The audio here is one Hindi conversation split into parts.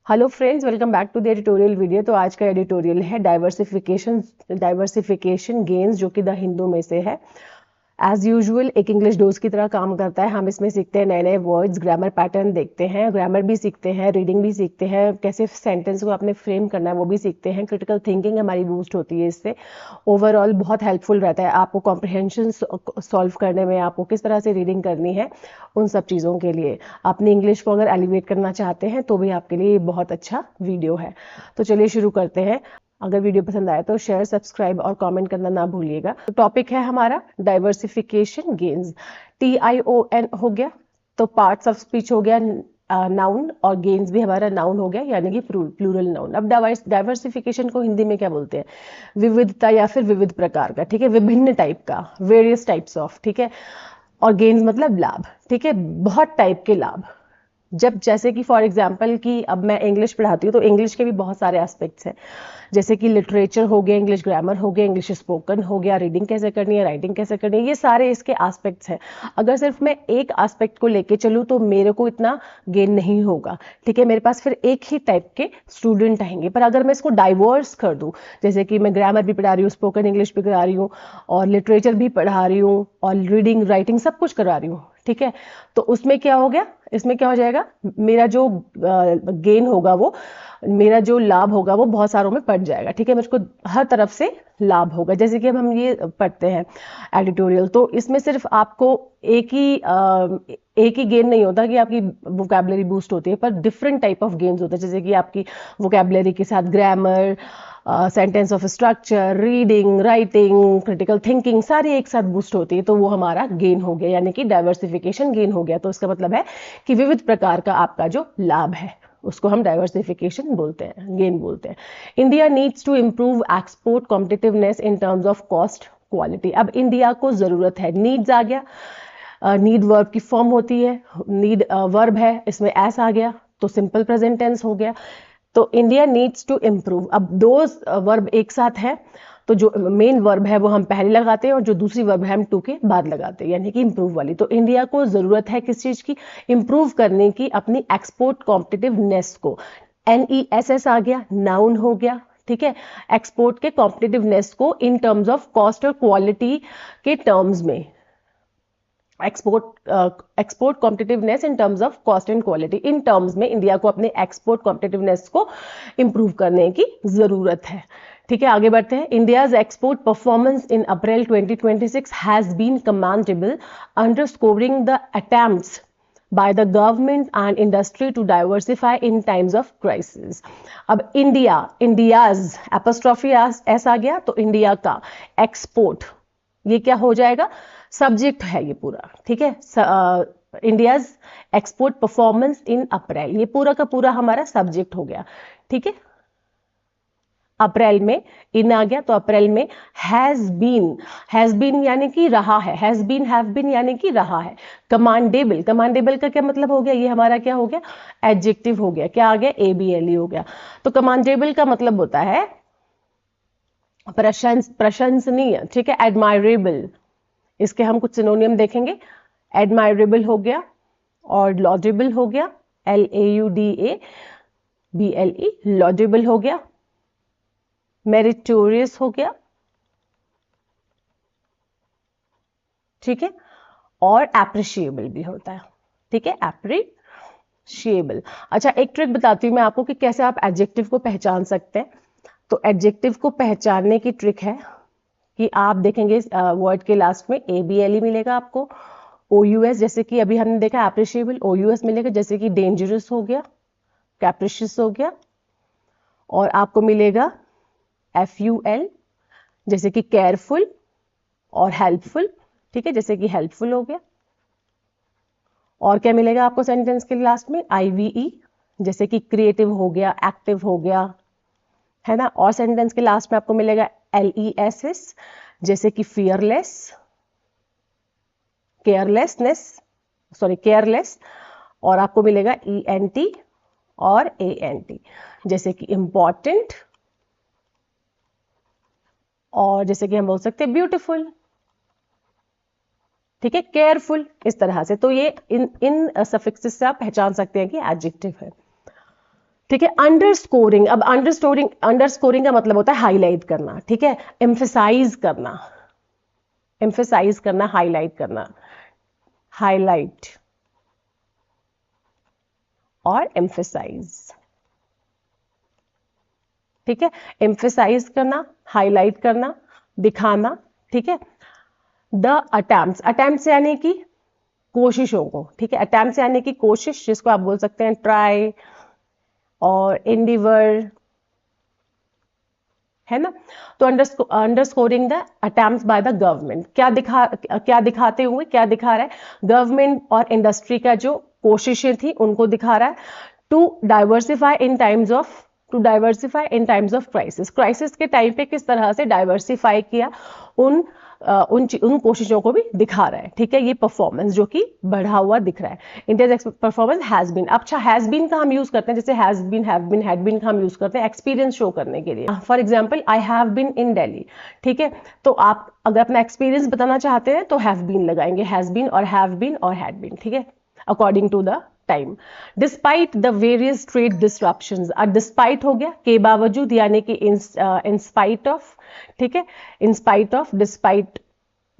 Hello friends, welcome back to the editorial video. तो आज का एडिटोरियल है डाइवर्सिफिकेशन गेन्स, जो कि द हिंदू में से है। एज यूजुअल एक इंग्लिश डोज की तरह काम करता है। हम इसमें सीखते हैं नए नए वर्ड्स, ग्रामर पैटर्न देखते हैं, ग्रामर भी सीखते हैं, रीडिंग भी सीखते हैं, कैसे सेंटेंस को आपने फ्रेम करना है वो भी सीखते हैं। क्रिटिकल थिंकिंग हमारी बूस्ट होती है इससे। ओवरऑल बहुत हेल्पफुल रहता है आपको कॉम्प्रिहेंशन सॉल्व करने में, आपको किस तरह से रीडिंग करनी है, उन सब चीज़ों के लिए। अपनी इंग्लिश को अगर एलिवेट करना चाहते हैं तो भी आपके लिए बहुत अच्छा वीडियो है। तो चलिए शुरू करते हैं। अगर वीडियो पसंद आए तो शेयर, सब्सक्राइब और कमेंट करना ना भूलिएगा। तो टॉपिक है हमारा डाइवर्सिफिकेशन गेन्स। TION हो गया, तो पार्ट्स ऑफ स्पीच हो गया नाउन, और गेन्स भी हमारा नाउन हो गया, यानी कि प्लूरल नाउन। अब डाइवर्सिफिकेशन को हिंदी में क्या बोलते हैं? विविधता या फिर विविध प्रकार का, ठीक है, विभिन्न टाइप का, वेरियस टाइप्स ऑफ, ठीक है। और गेन्स मतलब लाभ, ठीक है, बहुत टाइप के लाभ। जब जैसे कि फॉर एग्जांपल कि अब मैं इंग्लिश पढ़ाती हूँ तो इंग्लिश के भी बहुत सारे एस्पेक्ट्स हैं, जैसे कि लिटरेचर हो गया, इंग्लिश ग्रामर हो गया, इंग्लिश स्पोकन हो गया, रीडिंग कैसे करनी है, राइटिंग कैसे करनी है, ये सारे इसके एस्पेक्ट्स हैं। अगर सिर्फ मैं एक एस्पेक्ट को लेके चलूँ तो मेरे को इतना गेन नहीं होगा, ठीक है। मेरे पास फिर एक ही टाइप के स्टूडेंट आएंगे। पर अगर मैं इसको डाइवर्स कर दूँ, जैसे कि मैं ग्रामर भी पढ़ा रही हूँ, स्पोकन इंग्लिश भी करा रही हूँ, और लिटरेचर भी पढ़ा रही हूँ, और रीडिंग राइटिंग सब कुछ करा रही हूँ, ठीक है, तो उसमें क्या हो गया, इसमें क्या हो जाएगा, मेरा जो गेन होगा, वो मेरा जो लाभ होगा वो बहुत सारों में पड़ जाएगा, ठीक है। मुझको हर तरफ से लाभ होगा। जैसे कि अब हम ये पढ़ते हैं एडिटोरियल, तो इसमें सिर्फ आपको एक ही गेन नहीं होता कि आपकी वोकैबुलरी बूस्ट होती है, पर डिफरेंट टाइप ऑफ गेन्स होते हैं। जैसे कि आपकी वोकैबुलरी के साथ grammar, sentence of structure, reading, writing, critical thinking सारी एक साथ बूस्ट होती है, तो वो हमारा गेन हो गया, यानी कि डाइवर्सिफिकेशन गेन हो गया। तो इसका मतलब है कि विविध प्रकार का आपका जो लाभ है उसको हम डाइवर्सिफिकेशन बोलते हैं, गेन बोलते हैं। India needs to improve export competitiveness in terms of cost quality. अब इंडिया को जरूरत है, नीड्स आ गया, नीड वर्ब की फॉर्म होती है, नीड वर्ब है, इसमें एस आ गया तो सिंपल प्रेजेंट टेंस हो गया। तो इंडिया नीड्स टू इम्प्रूव, अब दो वर्ब एक साथ है, तो जो मेन वर्ब है वो हम पहले लगाते हैं और जो दूसरी वर्ब है हम टू के बाद लगाते हैं, यानी कि इम्प्रूव वाली। तो इंडिया को जरूरत है किस चीज की? इम्प्रूव करने की, अपनी एक्सपोर्ट कॉम्पिटिटिवनेस को। NESS आ गया, नाउन हो गया, ठीक है। एक्सपोर्ट के कॉम्पिटिटिवनेस को इन टर्म्स ऑफ कॉस्ट और क्वालिटी के टर्म्स में, export competitiveness in terms of cost and quality, in terms में इंडिया को अपने एक्सपोर्ट कॉम्पिटिटिवनेस को इंप्रूव करने की जरूरत है, ठीक है। आगे बढ़ते हैं। India's export performance in April 2026 has been commendable, underscoring the attempts by the government and industry to diversify in times of crisis। अब इंडिया, इंडियाज एपोस्ट्रोफी एस आ गया, तो इंडिया का एक्सपोर्ट, ये क्या हो जाएगा, सब्जेक्ट है ये पूरा, ठीक है। इंडियाज एक्सपोर्ट परफॉर्मेंस इन अप्रैल, ये पूरा का पूरा हमारा सब्जेक्ट हो गया, ठीक है। अप्रैल में इन आ गया, तो अप्रैल में हैज बीन यानी कि रहा है, हैज बीन, हैव बीन यानी कि रहा है। कमांडेबल, कमांडेबल का क्या मतलब हो गया, ये हमारा क्या हो गया, एडजेक्टिव हो गया, क्या आ गया, ABLE हो गया। तो कमांडेबल का मतलब होता है प्रशंसनीय, ठीक है, एडमायरेबल। इसके हम कुछ सिनोनियम देखेंगे। एडमायरेबल हो गया, और लॉजेबल हो गया, LAUDABLE, लॉजेबल हो गया, मेरिटोरियस हो गया, ठीक है, और एप्रिशिएबल भी होता है, ठीक है, एप्रिशिएबल। अच्छा, एक ट्रिक बताती हूँ मैं आपको कि कैसे आप एडजेक्टिव को पहचान सकते हैं। तो एडजेक्टिव को पहचानने की ट्रिक है कि आप देखेंगे वर्ड के लास्ट में ABLE मिलेगा आपको, OUS, जैसे कि अभी हमने देखा एप्रिशिएबल, OUS मिलेगा, जैसे कि डेंजरस हो गया, कैप्रिशियस हो गया, और आपको मिलेगा FUL, जैसे कि केयरफुल, और हेल्पफुल, ठीक है, जैसे कि हेल्पफुल हो गया। और क्या मिलेगा आपको सेंटेंस के लास्ट में? IVE, जैसे कि क्रिएटिव हो गया, एक्टिव हो गया, है ना। और सेंटेंस के लास्ट में आपको मिलेगा LESS, जैसे कि फियरलेस, केयरलेसनेस, सॉरी केयरलेस। और आपको मिलेगा ENT और ANT, जैसे कि इंपॉर्टेंट, और जैसे कि हम बोल सकते हैं ब्यूटीफुल, ठीक है, केयरफुल, इस तरह से। तो ये इन सफिक्सेस से आप पहचान सकते हैं कि एडजेक्टिव है, ठीक है। अंडरस्कोरिंग, अब अंडरस्कोरिंग का मतलब होता है हाईलाइट करना, ठीक है, एम्फेसाइज करना, हाईलाइट करना, हाईलाइट और एम्फेसाइज, ठीक है, एम्फेसाइज करना, हाईलाइट करना, दिखाना, ठीक है। द अटेम्प्ट्स यानी कि कोशिशों को, ठीक है, अटेम्प्ट्स यानी कि कोशिश, जिसको आप बोल सकते हैं ट्राई और एंडिवर, है ना। तो underscoring the attempts by the government, क्या दिखाते हुए, क्या दिखा रहा है, गवर्नमेंट और इंडस्ट्री का जो कोशिशें थी उनको दिखा रहा है। To diversify in times of crisis के टाइम पे किस तरह से डाइवर्सिफाई किया, उन कोशिशों को भी दिखा रहा है, ठीक है। ये परफॉर्मेंस जो कि बढ़ा हुआ दिख रहा है, इंडियाज परफॉर्मेंस हैज बीन। अच्छा, हैज बीन का हम यूज करते हैं, जैसे has been, have been, had been का हम यूज करते हैं एक्सपीरियंस शो करने के लिए। For example, I have been in Delhi, ठीक है। तो आप अगर अपना एक्सपीरियंस बताना चाहते हैं तो हैव बीन लगाएंगे, हैज बीन और हैव बीन और हैड बीन, ठीक है, according to the time. Despite the various trade disruptions, despite हो गया के बावजूद, यानी कि इन स्पाइट ऑफ, ठीक है, in spite of, despite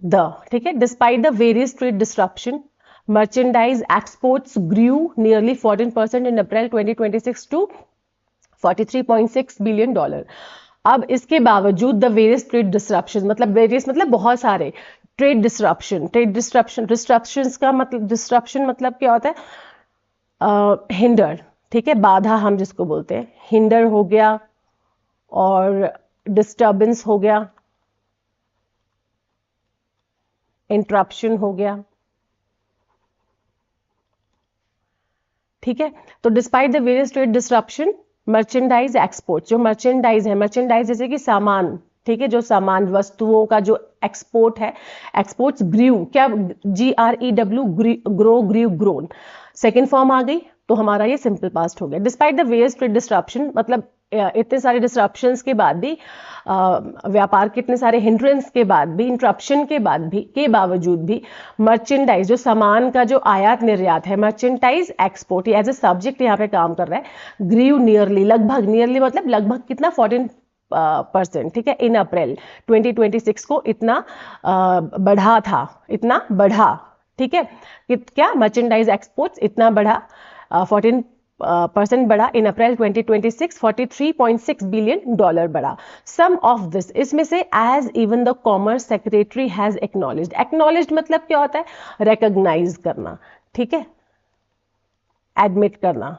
the, ठीक है, despite the various trade disruption, merchandise exports grew nearly 14% in April 2026 to $43.6 billion। अब इसके बावजूद द वेरियस ट्रेड डिस्ट्रप्शन, मतलब वेरियस मतलब बहुत सारे, ट्रेड डिस्ट्रप्शन का मतलब, डिस्ट्रप्शन मतलब क्या होता है, हिंडर, ठीक है, बाधा हम जिसको बोलते हैं, हिंडर हो गया और डिस्टर्बेंस हो गया, इंटरप्शन हो गया, ठीक है। तो despite the various trade disruption, merchandise export, जो मर्चेंडाइज है, मर्चेंडाइज जैसे कि सामान, ठीक है, जो सामान वस्तुओं का जो एक्सपोर्ट है, एक्सपोर्ट्स ग्रीव, क्या, GREW, grow, grown, second form आ गई, तो हमारा ये सिंपल पास्ट हो गया। Despite the various trade disruption, मतलब इतने सारे डिस्ट्रप्शंस के बाद भी, व्यापार के इतने सारे हिंड्रेंस के बाद भी, इंटरप्शन के बाद भी, के बावजूद भी, मर्चेंडाइज जो सामान का जो आयात निर्यात है, मर्चेंटाइज एक्सपोर्ट, ये एज ए सब्जेक्ट यहाँ पे काम कर रहा है। ग्रीव नियरली, लगभग, नियरली मतलब लगभग कितना, 14%, ठीक है, इन अप्रैल 2026 को इतना बढ़ा था, इतना बढ़ा, ठीक है, क्या, मर्चेंडाइज एक्सपोर्ट्स इतना बढ़ा, 14% बढ़ा इन अप्रैल 2026, $43.6 बिलियन बढ़ा। सम ऑफ दिस, इसमें से, as even the commerce secretary has acknowledged, acknowledged मतलब क्या होता है, रिकॉग्नाइज करना, ठीक है, एडमिट करना।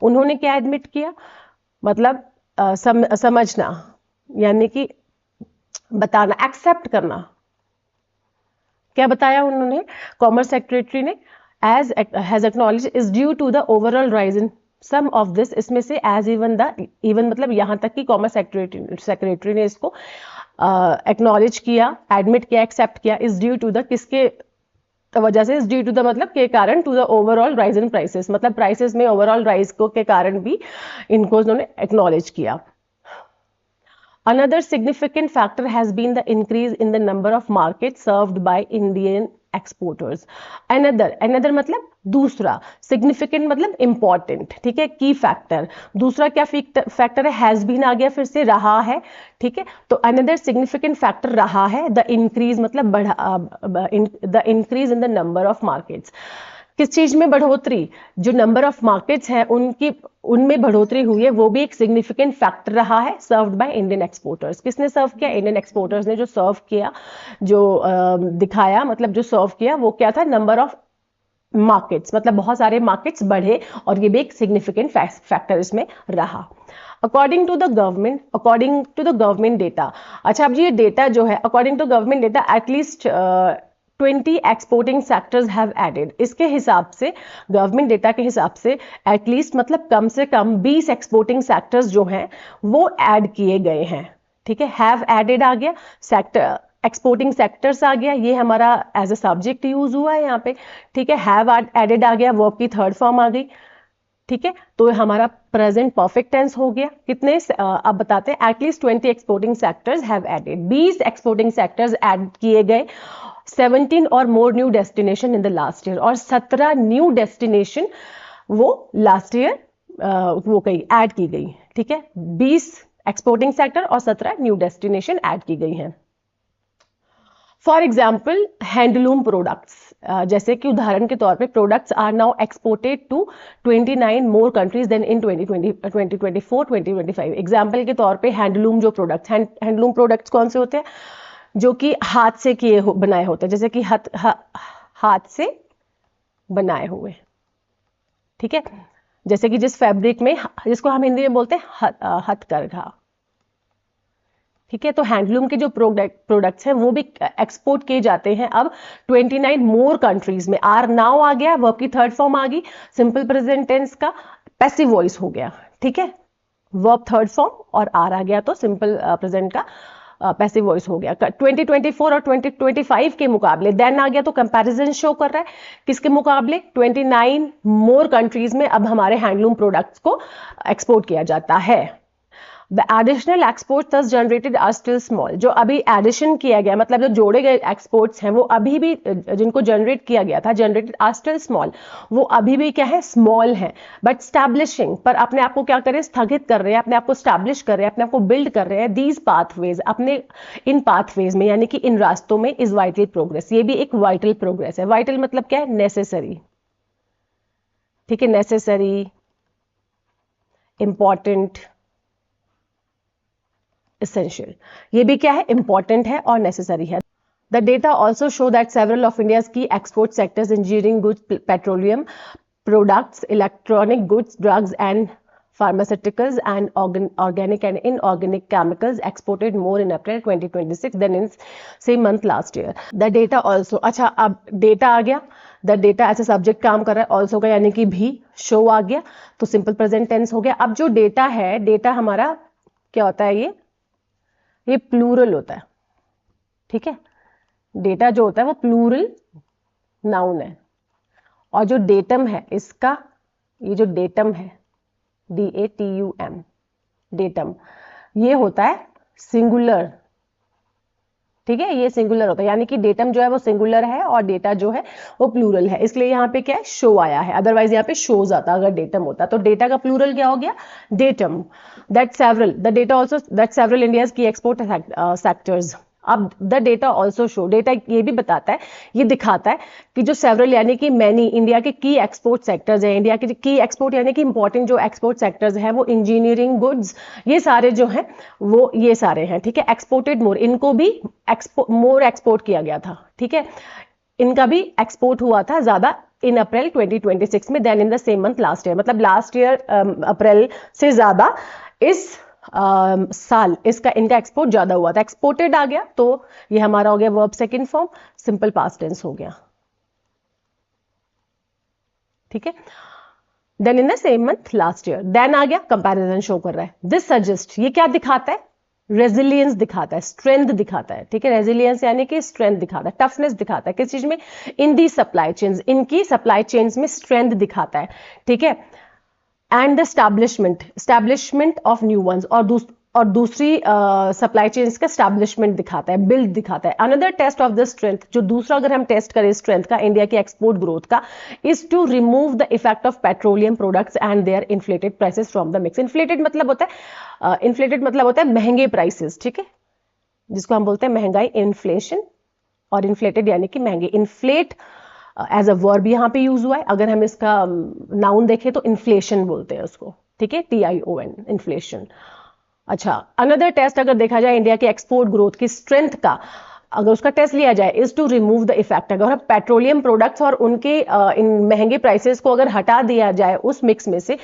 उन्होंने क्या एडमिट किया, मतलब समझना, यानी कि बताना, एक्सेप्ट करना। क्या बताया उन्होंने, कॉमर्स सेक्रेटरी ने, as has acknowledged is due to the overall rise in some of this, इसमें से as even मतलब यहां तक कि कॉमर्स सेक्रेटरी ने इसको एक्नॉलेज किया, एडमिट किया, एक्सेप्ट किया, इज ड्यू टू द, किसके वजह से, इज ड्यू टू द मतलब के कारण, to the overall rise in prices, मतलब प्राइसेस में ओवरऑल राइज को के कारण भी इनको उन्होंने एक्नॉलेज किया। Another significant factor has been the increase in the number of markets served by Indian exporters. Another मतलब दूसरा, significant मतलब important, ठीक है, key factor, दूसरा क्या factor है, has been आ गया, फिर से रहा है, ठीक है, तो another significant factor रहा है, the increase मतलब the increase in the number of markets। किस चीज में बढ़ोतरी, जो नंबर ऑफ मार्केट्स हैं उनमें बढ़ोतरी हुई है, वो भी एक सिग्निफिकेंट फैक्टर रहा है, सर्व्ड बाय इंडियन एक्सपोर्टर्स। किसने सर्व किया, इंडियन एक्सपोर्टर्स ने जो सर्व किया, जो दिखाया, मतलब जो सर्व किया, वो क्या था, नंबर ऑफ मार्केट्स, मतलब बहुत सारे मार्केट्स बढ़े, और ये भी एक सिग्निफिकेंट फैक्टर इसमें रहा। According to the government data, अच्छा, अब ये डेटा जो है, according to government data, at least 20 exporting sectors have added, इसके हिसाब से, गवर्नमेंट डेटा के हिसाब से, एटलीस्ट मतलब कम से कम 20 एक्सपोर्टिंग सेक्टर्स जो हैं वो ऐड किए गए हैं, ठीक है, हैव एडेड आ गया, सेक्टर, एक्सपोर्टिंग सेक्टर्स आ गया, ये हमारा एज अ सब्जेक्ट यूज हुआ है यहाँ पे, ठीक है, हैव एडेड आ गया, वर्ब की थर्ड फॉर्म आ गई, ठीक है, तो हमारा प्रेजेंट परफेक्ट टेंस हो गया। कितने, अब बताते हैं, at least 20 exporting sectors have added, 20 exporting sectors add किए गए, 17 और more new destination in the last year, और 17 न्यू डेस्टिनेशन वो लास्ट ईयर वो कही ऐड की गई, ठीक है। 20 एक्सपोर्टिंग सेक्टर और 17 न्यू डेस्टिनेशन ऐड की गई हैं। फॉर एग्जाम्पल हैंडलूम प्रोडक्ट्स, जैसे कि उदाहरण के तौर पे products are now exported to 29 more countries than in 2024-2025। Example के तौर पे हैंडलूम जो प्रोडक्ट्स, हैंडलूम प्रोडक्ट्स कौन से होते हैं? जो कि हाथ से बनाए होते हैं, जैसे कि हाथ से बनाए हुए, ठीक है। जैसे कि जिस फैब्रिक में, जिसको हम हिंदी में बोलते हैं हथकरघा, ठीक है। तो हैंडलूम के जो प्रोडक्ट्स हैं वो भी एक्सपोर्ट किए जाते हैं अब 29 मोर कंट्रीज में। आर नाउ आ गया, वर्ब की थर्ड फॉर्म आ गई, सिंपल प्रेजेंट टेंस का पैसिव वॉइस हो गया, ठीक है। वर्ब थर्ड फॉर्म और आर आ गया तो सिंपल प्रेजेंट का पैसिव वॉइस हो गया। 2024 और 2025 के मुकाबले देन आ गया तो कंपैरिजन शो कर रहा है किसके मुकाबले? 29 मोर कंट्रीज में अब हमारे हैंडलूम प्रोडक्ट्स को एक्सपोर्ट किया जाता है। The additional exports thus generated are still small। जो अभी एडिशन किया गया, मतलब जो जोड़े गए एक्सपोर्ट्स हैं वो अभी भी, जिनको जनरेट किया गया था, जनरेटेड आर स्टिल स्मॉल, वो अभी भी क्या है? स्मॉल है। बट स्टैब्लिशिंग, पर अपने आप को क्या करें? स्थगित कर रहे हैं, अपने आप को स्टैब्लिश कर रहे हैं, अपने आप को बिल्ड कर रहे हैं। दीज पाथवेज, अपने इन पाथवेज में, यानी कि इन रास्तों में, इज वाइटल प्रोग्रेस। ये भी एक वाइटल प्रोग्रेस है। वाइटल मतलब क्या है? नेसेसरी, ठीक है। नेसेसरी, इंपॉर्टेंट, essential, ये भी क्या है? इंपॉर्टेंट है और नेसेसरी है। The data also show that several of India's key export sectors, engineering goods, petroleum products, electronic goods, drugs and pharmaceuticals and organic and inorganic chemicals exported more in April 2026 than in same month last year. The data also, अच्छा अब डेटा आ गया, द डेटा ऐसे सब्जेक्ट काम कर रहा है, ऑल्सो का यानी कि भी, शो आ गया तो सिंपल प्रेजेंट टेंस हो गया। अब जो डेटा है, डेटा हमारा क्या होता है? ये प्लूरल होता है, ठीक है। डेटा जो होता है वो प्लूरल नाउन है। और जो डेटम है इसका, ये जो डेटम है, DATUM, डेटम, ये होता है सिंगुलर, ठीक है। ये सिंगुलर होता है, यानी कि डेटम जो है वो सिंगुलर है और डेटा जो है वो प्लूरल है, इसलिए यहाँ पे क्या है? शो आया है। अदरवाइज यहाँ पे शोज आता अगर डेटम होता। तो डेटा का प्लूरल क्या हो गया? Datum. That several, the data also that several India's की एक्सपोर्ट सेक्टर्स। अब the data also show, data ये भी बताता है, ये दिखाता है कि जो सेवरल यानी कि मैनी इंडिया के की एक्सपोर्ट सेक्टर्स हैं, इंडिया के की एक्सपोर्ट यानी कि इंपॉर्टेंट जो एक्सपोर्ट सेक्टर्स हैं वो इंजीनियरिंग गुड्स, ये सारे जो हैं वो ये सारे हैं, ठीक है। एक्सपोर्टेड मोर, इनको भी मोर एक्सपोर्ट किया गया था, ठीक है। इनका भी एक्सपोर्ट हुआ था ज्यादा इन अप्रैल 2026 में than in the same month last year. मतलब लास्ट ईयर अप्रैल से ज्यादा इस साल इसका इनका एक्सपोर्ट ज्यादा हुआ था। एक्सपोर्टेड आ गया तो ये हमारा हो गया verb second form, simple past tense हो गया, ठीक है। Then in the same month last year, then आ गया कंपैरिजन शो कर रहा है। दिस सजेस्ट, ये क्या दिखाता है? रेजिलियंस दिखाता है, स्ट्रेंथ दिखाता है, ठीक है। रेजिलियंस यानी कि स्ट्रेंथ दिखाता है, टफनेस दिखाता है। किस चीज में? इन दी सप्लाई चेन्स, इनकी सप्लाई चेन्स में स्ट्रेंथ दिखाता है, ठीक है। And the establishment of new ones, और दूसरी सप्लाई चेन्स का स्टैब्लिशमेंट दिखाता है, बिल्ड दिखाता है। Another test of the strength, जो दूसरा अगर हम टेस्ट करें स्ट्रेंथ का इंडिया की एक्सपोर्ट ग्रोथ का, is to remove the effect of petroleum products and their inflated prices from the mix. Inflated मतलब होता है महंगे प्राइसेस, ठीक है, जिसको हम बोलते हैं महंगाई, इन्फ्लेशन, और इन्फ्लेटेड यानी कि महंगे। इन्फ्लेट एज अ वर्ब यहां पे यूज हुआ है। अगर हम इसका नाउन देखें तो इन्फ्लेशन बोलते हैं उसको, ठीक है, TION, इन्फ्लेशन। अच्छा, अनदर टेस्ट अगर देखा जाए इंडिया की एक्सपोर्ट ग्रोथ की स्ट्रेंथ का, अगर उसका टेस्ट लिया जाए, is to remove the effect. अगर हम पेट्रोलियम प्रोडक्ट्स और उनके इन महंगे प्राइसेस को अगर हटा दिया जाए उस मिक्स में से,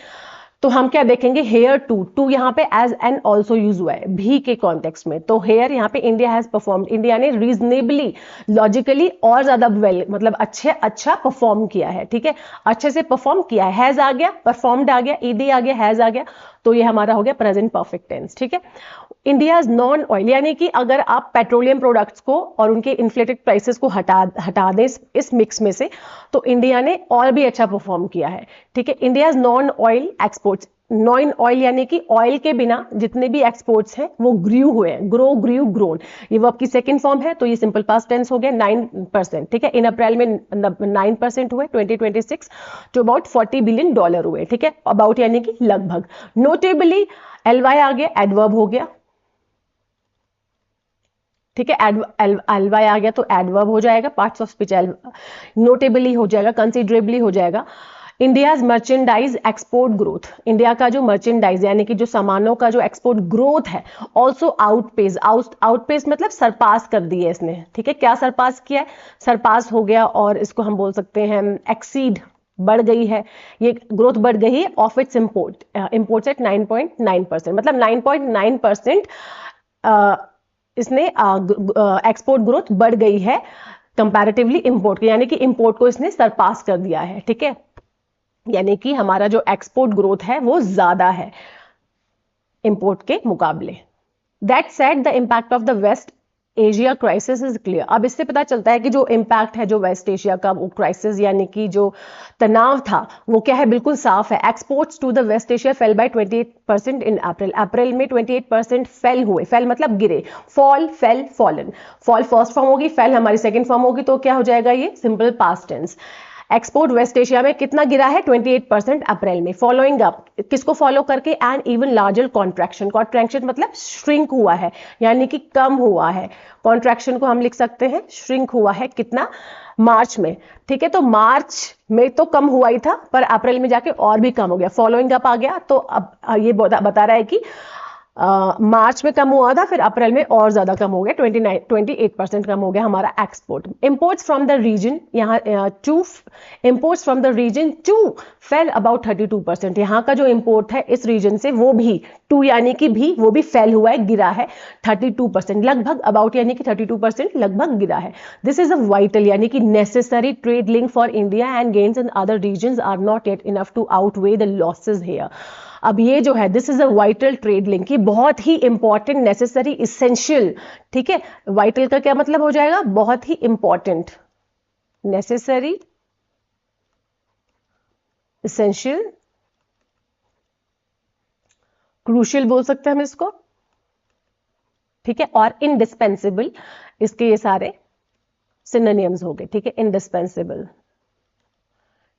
तो हम क्या देखेंगे? हेयर टू यहाँ पे एज एन ऑल्सो यूज हुआ है भी के कॉन्टेक्स्ट में। तो हेयर यहाँ पे इंडिया हैज परफॉर्म, इंडिया ने रीजनेबली, लॉजिकली और ज्यादा वेल, मतलब अच्छा परफॉर्म किया है, ठीक है, अच्छे से परफॉर्म किया है। हैज आ गया, परफॉर्म्ड आ गया, ईडी आ गया, हैज आ गया, तो ये हमारा हो गया प्रेजेंट परफेक्ट टेंस, ठीक है। इंडिया नॉन ऑयल, यानी कि अगर आप पेट्रोलियम प्रोडक्ट्स को और उनके इन्फ्लेटेड प्राइसेस को हटा दें इस मिक्स में से, तो इंडिया ने और भी अच्छा परफॉर्म किया है। ठीक है, India non oil exports, non oil यानी कि ऑयल के बिना जितने भी एक्सपोर्ट्स हैं वो ग्रू हुए हैं, ग्रो ग्रू ग्रोन, ये वर्ब की सेकंड फॉर्म है, तो ये सिंपल पास्ट टेंस हो गया 9%। ठीक है, इन अप्रैल में 9% हुए 2026 टू अबाउट $40 बिलियन हुए। ठीक है, अबाउट यानी कि लगभग। नोटेबली एलवाई आ गया, एडवर्ब हो गया। ठीक है, एलवाई आ गया तो एडवर्ब हो जाएगा, पार्ट्स ऑफ स्पीच नोटेबली हो जाएगा, कंसिडरेबली हो जाएगा। India's merchandise export growth, India का जो मर्चेंडाइज यानी कि जो सामानों का जो एक्सपोर्ट ग्रोथ है, ऑल्सो आउटपेस मतलब सरपास कर दी है इसने। ठीक है, क्या सरपास किया है, सरपास हो गया, और इसको हम बोल सकते हैं एक्सीड, बढ़ गई है, ये ग्रोथ बढ़ गई है ऑफ इट्स इंपोर्ट्स एट 9.9%, मतलब 9.9% इसने एक्सपोर्ट ग्रोथ बढ़ गई है कंपैरेटिवली इंपोर्ट की, यानी कि इंपोर्ट को इसने सरपास कर दिया है। ठीक है, यानी कि हमारा जो एक्सपोर्ट ग्रोथ है वो ज्यादा है इंपोर्ट के मुकाबले। That said the impact of the West Asia crisis is clear. अब इससे पता चलता है कि जो इंपैक्ट है जो वेस्ट एशिया का वो क्राइसिस यानी कि जो तनाव था वो क्या है, बिल्कुल साफ है। Exports to the West Asia fell by 28% in April, April में 28% फेल हुए, फेल मतलब गिरे, fall fell fallen, fall first form होगी, फेल हमारी सेकंड फॉर्म होगी, तो क्या हो जाएगा ये simple past tense. Export West Asia में कितना गिरा है, 28% अप्रैल में। फॉलोइंग अप, किसको फॉलो करके, and even larger contraction, contraction मतलब श्रिंक हुआ है यानी कि कम हुआ है, कॉन्ट्रैक्शन को हम लिख सकते हैं श्रिंक हुआ है, कितना, मार्च में। ठीक है, तो मार्च में तो कम हुआ ही था, पर अप्रैल में जाके और भी कम हो गया, फॉलोइंग अप आ गया, तो अब ये बता रहा है कि मार्च में कम हुआ था, फिर अप्रैल में और ज्यादा कम हो गया, 28% कम हो गया हमारा export. Imports from the region, यहाँ imports from the region to fell about 32%, यहाँ का जो इंपोर्ट है इस रीजन से वो भी टू यानी कि भी, वो भी फेल हुआ है, गिरा है 32%, लगभग, अबाउट यानी कि 32% लगभग गिरा है। दिस इज अ वाइटल यानी कि necessary trade link for India and gains in other region are not yet enough to outweigh the losses here. अब ये जो है this is a vital trade link, ये बहुत ही इंपॉर्टेंट, नेसेसरी, इसेंशियल। ठीक है, वाइटल का क्या मतलब हो जाएगा, बहुत ही इंपॉर्टेंट, नेसेसरी, इसेंशियल, क्रूशियल बोल सकते हैं हम इसको। ठीक है, और इंडिस्पेंसिबल, इसके ये सारे सिनोनिम्स हो गए। ठीक है, इंडिस्पेंसिबल,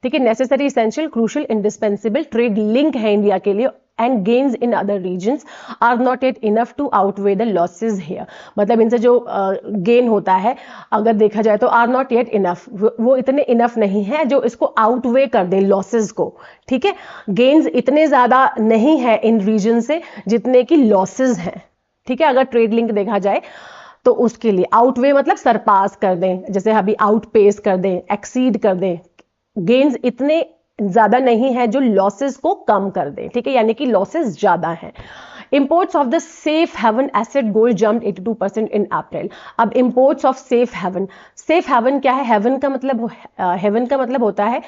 ठीक है, necessary, essential, crucial, indispensable trade link है इंडिया के लिए, and gains in other regions are not yet enough to outweigh the losses here, मतलब इनसे जो गेन होता है अगर देखा जाए तो आर नॉट येट इनफ, वो इतने इनफ नहीं है जो इसको आउटवे कर दे लॉसेज को। ठीक है, गेन्स इतने ज्यादा नहीं है इन रीजन से जितने की लॉसेज हैं। ठीक है, अगर ट्रेड लिंक देखा जाए तो उसके लिए आउटवे मतलब सरपास कर दें, जैसे अभी आउटपेस कर दें, एक्सीड कर दें, गेन्स इतने ज्यादा नहीं है जो लॉसेस को कम कर दें। ठीक है, यानी कि लॉसेस ज्यादा हैं। Imports of the safe haven asset gold jumped 82% in April. अब imports of safe haven, safe haven क्या है, हेवन का मतलब होता है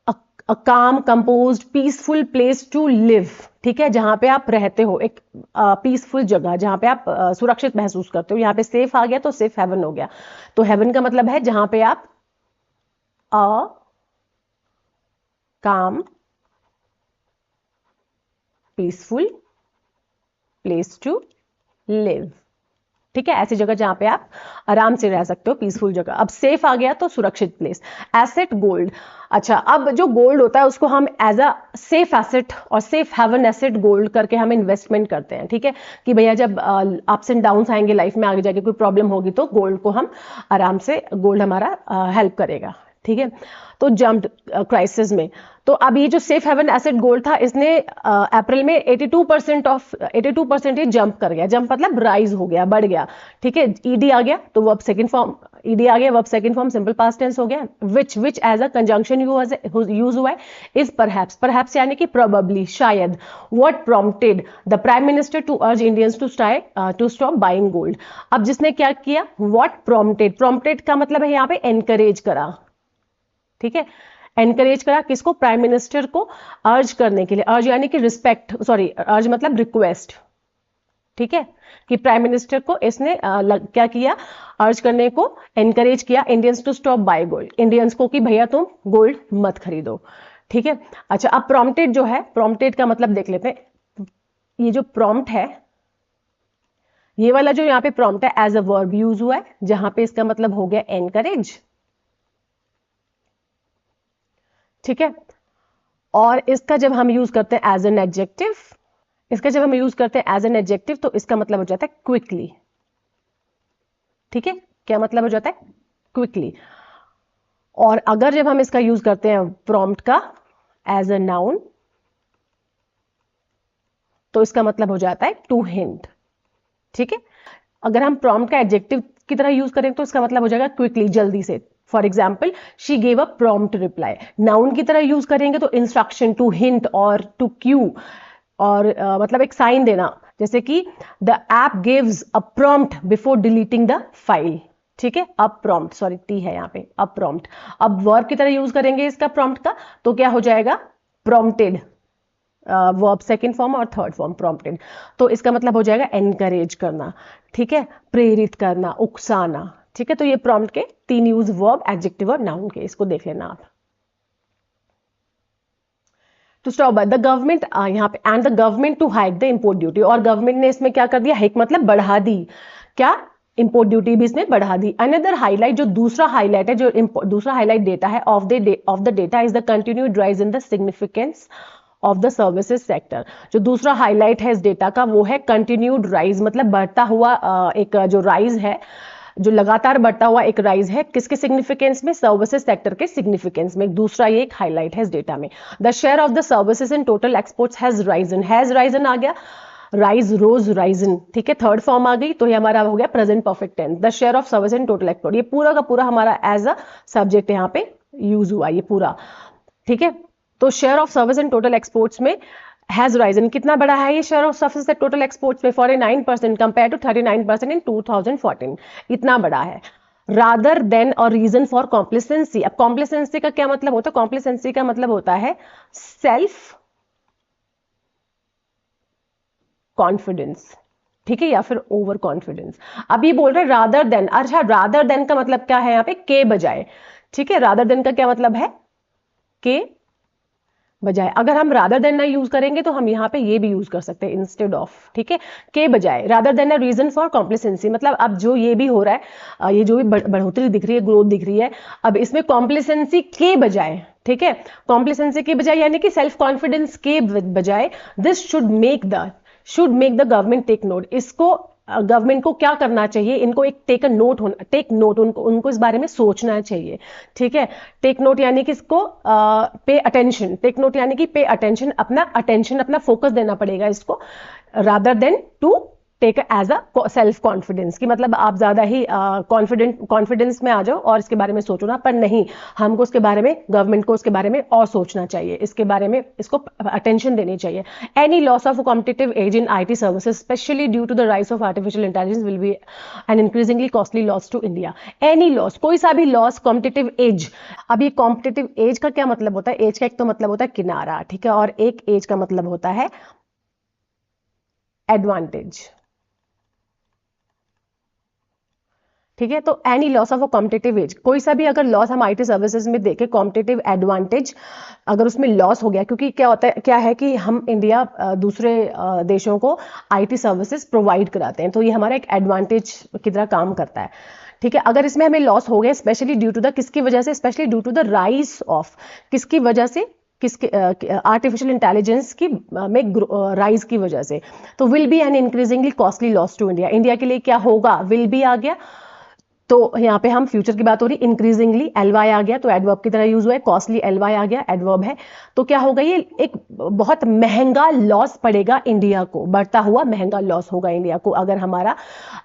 a calm, composed, peaceful place to live. ठीक है, जहां पे आप रहते हो, एक पीसफुल जगह जहां पे आप सुरक्षित महसूस करते हो, यहाँ पे सेफ आ गया तो सेफ हेवन हो गया। तो हेवन का मतलब है जहां पे आप calm, peaceful place to live। ठीक है, ऐसी जगह जहां पे आप आराम से रह सकते हो, पीसफुल जगह। अब सेफ आ गया तो सुरक्षित प्लेस। एसेट गोल्ड, अच्छा, अब जो गोल्ड होता है उसको हम एज अ सेफ एसेट और सेफ हेवन एसेट गोल्ड करके हम इन्वेस्टमेंट करते हैं। ठीक है, कि भैया जब अप्स एंड डाउन्स आएंगे लाइफ में, आगे जाके कोई प्रॉब्लम होगी तो गोल्ड को हम आराम से, गोल्ड हमारा हेल्प करेगा। ठीक है, तो जंप्ड क्राइसिस में, तो अब ये जो सेफ हेवन एसेट गोल्ड था इसने अप्रैल में 82% ही जंप कर गया, जंप मतलब राइज हो गया, बढ़ गया। ठीक है, ईडी आ गया तो वर्ब सेकंड फॉर्म, ईडी आ गया, verb second form simple past tense हो गया। Which as a conjunction use हुआ है, इज परहैप्स, परहैप्स यानी कि प्रोबेबली, शायद। What prompted the prime minister to urge Indians to stop buying gold. अब जिसने क्या किया, व्हाट प्रॉम्प्टेड, प्रॉम्प्टेड का मतलब है यहाँ पे एनकरेज करा। ठीक है, एनकरेज करा किसको, प्राइम मिनिस्टर को अर्ज करने के लिए, अर्ज यानी कि रिस्पेक्ट, सॉरी, अर्ज मतलब रिक्वेस्ट, ठीक है, कि प्राइम मिनिस्टर को इसने क्या किया, अर्ज करने को एनकरेज किया Indians to stop buy gold, Indians को कि भैया तुम गोल्ड मत खरीदो। ठीक है, अच्छा अब प्रॉम्प्टेड जो है, प्रॉम्प्टेड का मतलब देख लेते हैं। ये जो प्रॉम्प्ट है, ये वाला जो यहाँ पे प्रॉम्प्ट है एज अ वर्ब यूज हुआ है, जहां पे इसका मतलब हो गया एनकरेज। ठीक है, और इसका जब हम यूज करते हैं एज एन एडजेक्टिव, इसका जब हम यूज करते हैं एज एन एडजेक्टिव तो इसका मतलब हो जाता है क्विकली। ठीक है, क्या मतलब हो जाता है, क्विकली। और अगर जब हम इसका यूज करते हैं प्रॉम्प्ट का एज अ नाउन तो इसका मतलब हो जाता है टू हिंट। ठीक है, अगर हम प्रॉम्प्ट का एडजेक्टिव की तरह यूज करें तो इसका मतलब हो जाएगा क्विकली, जल्दी से। For example she gave a prompt reply. Noun की तरह यूज करेंगे तो इंस्ट्रक्शन, टू हिंट और टू क्यू, और मतलब एक साइन देना, जैसे कि the app gives a prompt before deleting the file. ठीक है, अब प्रॉम्प्ट, सॉरी टी है यहाँ पे, अब प्रॉम्प्ट। अब वर्ब की तरह यूज करेंगे इसका प्रॉम्प्ट का तो क्या हो जाएगा, प्रॉम्प्टेड, वर्ब सेकंड फॉर्म और थर्ड फॉर्म प्रॉम्प्टेड। तो इसका मतलब हो जाएगा एनकरेज करना। ठीक है, प्रेरित करना, उकसाना। ठीक है, तो ये प्रॉम्प्ट के 3 यूज, वर्ब, एडजेक्टिव और नाउन के, इसको देख लेना आप। टू स्टॉप द गवर्नमेंट, यहाँ पे and the government to hike the import duty, और गवर्नमेंट ने इसमें क्या कर दिया, हाइक मतलब बढ़ा दी, क्या, इंपोर्ट ड्यूटी भी इसने बढ़ा दी। अनदर हाईलाइट, जो दूसरा हाईलाइट है, जो दूसरा हाईलाइट डेटा है of the data is the continued rise in the significance of the services sector. जो दूसरा हाईलाइट है इस डेटा का वो है कंटिन्यूड राइज, मतलब बढ़ता हुआ एक जो राइज है, जो लगातार बढ़ता हुआ एक राइज है, किसके सिग्निफिकेंस में, सर्विसेज सेक्टर के सिग्निफिकेंस में। दूसरा ये एक हाईलाइट है इस डेटा में। The share of the services in total exports has risen आ गया, राइज, रोज, राइजन। ठीक है, थर्ड फॉर्म आ गई तो ये हमारा हो गया present perfect tense. The share of service in total export, ये पूरा का पूरा हमारा एज अ सब्जेक्ट यहाँ पे यूज हुआ ये पूरा। ठीक है, तो share of service in total exports में हैज राइजन, कितना बड़ा है ये share of service total exports में, 49% कंपेयर टू 39% इन 2014, इतना बड़ा है। रादर देन और रीजन फॉर कॉम्प्लिसेंसी। अब कॉम्प्लिसेंसी का क्या मतलब होता है, कॉम्प्लिसेंसी का मतलब होता है सेल्फ कॉन्फिडेंस। ठीक है, या फिर ओवर कॉन्फिडेंस। अब ये बोल रहे हैं रादर देन, अच्छा रादर देन का मतलब क्या है यहाँ पे, के बजाय। ठीक है, रादर देन का क्या मतलब है, के बजाय। अगर हम रादर देन ना यूज करेंगे तो हम यहाँ पे ये भी यूज कर सकते हैं इंस्टेड ऑफ। ठीक है, के बजाय, rather than a reason for complacency, मतलब अब जो ये भी हो रहा है, ये जो भी बढ़ोतरी दिख रही है, ग्रोथ दिख रही है, अब इसमें कॉम्प्लिसेंसी के बजाय, ठीक है, कॉम्प्लिसेंसी के बजाय यानी कि सेल्फ कॉन्फिडेंस के बजाय, this should make the government take note, इसको गवर्नमेंट को क्या करना चाहिए, इनको एक टेक नोट, उनको इस बारे में सोचना चाहिए। ठीक है, टेक नोट यानी कि इसको पे अटेंशन, टेक नोट यानी कि पे अटेंशन, अपना फोकस देना पड़ेगा इसको, rather than to take as a self confidence, की मतलब आप ज्यादा ही कॉन्फिडेंस में आ जाओ और इसके बारे में सोचो ना, पर नहीं, हमको इसके बारे में, गवर्नमेंट को इसके बारे में और सोचना चाहिए, इसके बारे में इसको अटेंशन देनी चाहिए। Any loss of competitive edge in IT services specially due to the rise of artificial intelligence will be an increasingly costly loss to India. Any loss, कोई सा भी लॉस, कॉम्पिटिटिव एज। अब ये कॉम्पिटिटिव एज का क्या मतलब होता है, एज का एक तो मतलब होता है किनारा, ठीक है, और एक एज का मतलब होता है एडवांटेज। ठीक है, तो any loss of a competitive as, कोई सा भी अगर लॉस हम IT सर्विसेज में देखें, कॉम्पिटिटिव एडवांटेज अगर उसमें लॉस हो गया, क्योंकि क्या होता है, क्या है कि हम इंडिया दूसरे देशों को IT सर्विसेज प्रोवाइड कराते हैं, तो ये हमारा एक एडवांटेज की तरह काम करता है। ठीक है, अगर इसमें हमें लॉस हो गया स्पेशली ड्यू टू द, किसकी वजह से, specially due to the rise of, किसकी वजह से, किसके आर्टिफिशियल इंटेलिजेंस की में राइज की वजह से, तो will be an increasingly costly loss to India, India के लिए क्या होगा, विल बी आ गया, तो यहाँ पे हम फ्यूचर की बात हो रही, इंक्रीजिंगली एलवाई आ गया तो एडवर्ब की तरह यूज हुआ है, कॉस्टली एलवाई आ गया एडवर्ब है, तो क्या होगा, ये एक बहुत महंगा लॉस पड़ेगा इंडिया को, बढ़ता हुआ महंगा लॉस होगा इंडिया को अगर हमारा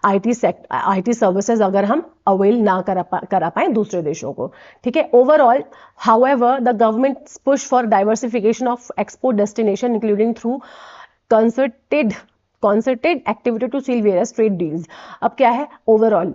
IT सर्विसेज अगर हम अवेल ना करा पाए दूसरे देशों को। ठीक है, overall however the government push for diversification of export destination including through concerted concerted activity to seal various trade deals। अब क्या है ओवरऑल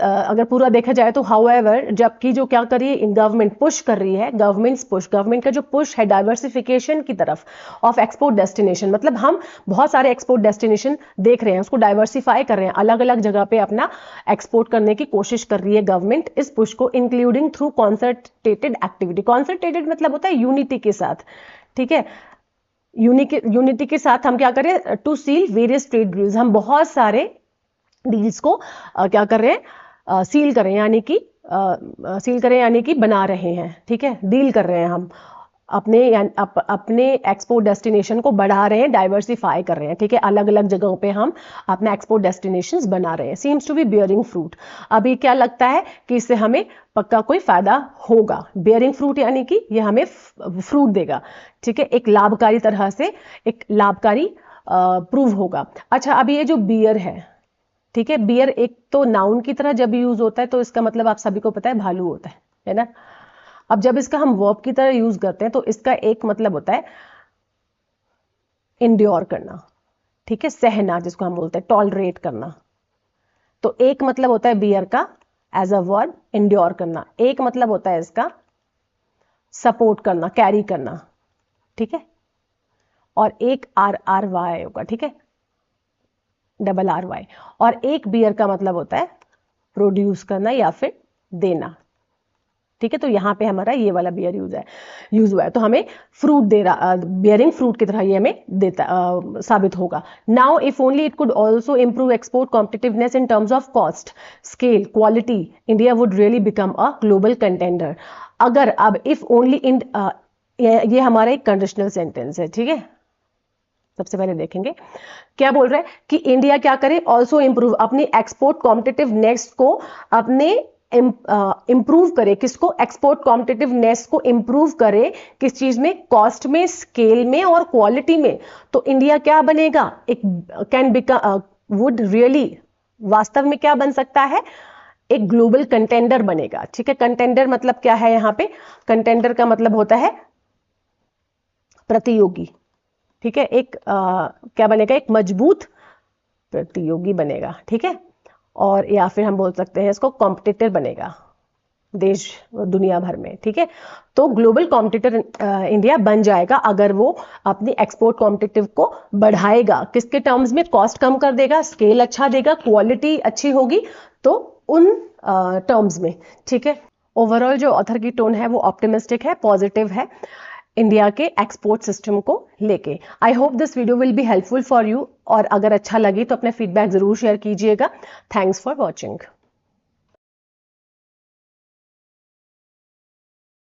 अगर पूरा देखा जाए तो हाउएवर जबकि जो क्या कर रही है गवर्नमेंट पुश कर रही है, गवर्नमेंट का जो पुश है डाइवर्सिफिकेशन की तरफ ऑफ एक्सपोर्ट डेस्टिनेशन, मतलब हम बहुत सारे एक्सपोर्ट डेस्टिनेशन देख रहे हैं, उसको डाइवर्सिफाई कर रहे हैं, अलग अलग जगह पे अपना एक्सपोर्ट करने की कोशिश कर रही है गवर्नमेंट इस पुश को, इंक्लूडिंग थ्रू कॉन्सर्टेटेड एक्टिविटी। कॉन्सर्टेटेड मतलब होता है यूनिटी के साथ, ठीक है, यूनिटी के साथ हम क्या करें, to seal various trade deals, हम बहुत सारे डील्स को क्या कर रहे हैं, सील करें यानी कि बना रहे हैं, ठीक है, डील कर रहे हैं हम अपने एक्सपोर्ट डेस्टिनेशन को बढ़ा रहे हैं, डाइवर्सिफाई कर रहे हैं, ठीक है, अलग अलग जगहों पे हम अपने एक्सपोर्ट डेस्टिनेशंस बना रहे हैं। Seems to be bearing fruit, अभी क्या लगता है कि इससे हमें पक्का कोई फायदा होगा। बियरिंग फ्रूट यानी कि ये हमें फ्रूट देगा, ठीक है, एक लाभकारी तरह से एक लाभकारी प्रूव होगा। अच्छा, अभी ये जो बियर है, ठीक है, बियर एक तो नाउन की तरह जब यूज होता है तो इसका मतलब आप सभी को पता है भालू होता है ना। अब जब इसका हम वर्ब की तरह यूज करते हैं तो इसका एक मतलब होता है इंड्योर करना, ठीक है, सहना जिसको हम बोलते हैं, टॉलरेट करना। तो एक मतलब होता है बियर का एज अ वर्ब इंड्योर करना, एक मतलब होता है इसका सपोर्ट करना, कैरी करना, ठीक है, और एक RRY होगा, ठीक है, RRY, और एक बियर का मतलब होता है प्रोड्यूस करना या फिर देना, ठीक है। तो यहां पे हमारा ये वाला बियर यूज हुआ है, तो हमें फ्रूट दे रहा, बियरिंग फ्रूट की तरह ये हमें देता साबित होगा। Now if only it could also improve export competitiveness in terms of cost, scale, quality, India would really become a global contender. अगर अब इफ ओनली इन ये हमारा एक कंडीशनल सेंटेंस है, ठीक है, सबसे पहले देखेंगे क्या बोल रहा है कि इंडिया क्या करे, ऑल्सो इंप्रूव अपनी एक्सपोर्ट कॉम्पिटिटिवनेस को अपने इंप्रूव करे, किसको, एक्सपोर्ट कॉम्पिटिटिवनेस को इंप्रूव करे, किस चीज में, कॉस्ट में, स्केल में और क्वालिटी में। तो इंडिया क्या बनेगा, एक कैन बिकम, वुड रियली, वास्तव में क्या बन सकता है, एक ग्लोबल कंटेंडर बनेगा, ठीक है। कंटेंडर मतलब क्या है, यहां पे कंटेंडर का मतलब होता है प्रतियोगी, ठीक है, एक क्या बनेगा, एक मजबूत प्रतियोगी बनेगा, ठीक है, और या फिर हम बोल सकते हैं इसको कॉम्पिटिटर बनेगा देश दुनिया भर में, ठीक है। तो ग्लोबल कॉम्पिटिटर इंडिया बन जाएगा अगर वो अपनी एक्सपोर्ट कॉम्पिटिटिव को बढ़ाएगा, किसके टर्म्स में, कॉस्ट कम कर देगा, स्केल अच्छा देगा, क्वालिटी अच्छी होगी, तो उन टर्म्स में, ठीक है। ओवरऑल जो ऑथर की टोन है वो ऑप्टिमिस्टिक है, पॉजिटिव है इंडिया के एक्सपोर्ट सिस्टम को लेके। I hope this video will be helpful for you, और अगर अच्छा लगे तो अपने फीडबैक जरूर शेयर कीजिएगा। Thanks for watching.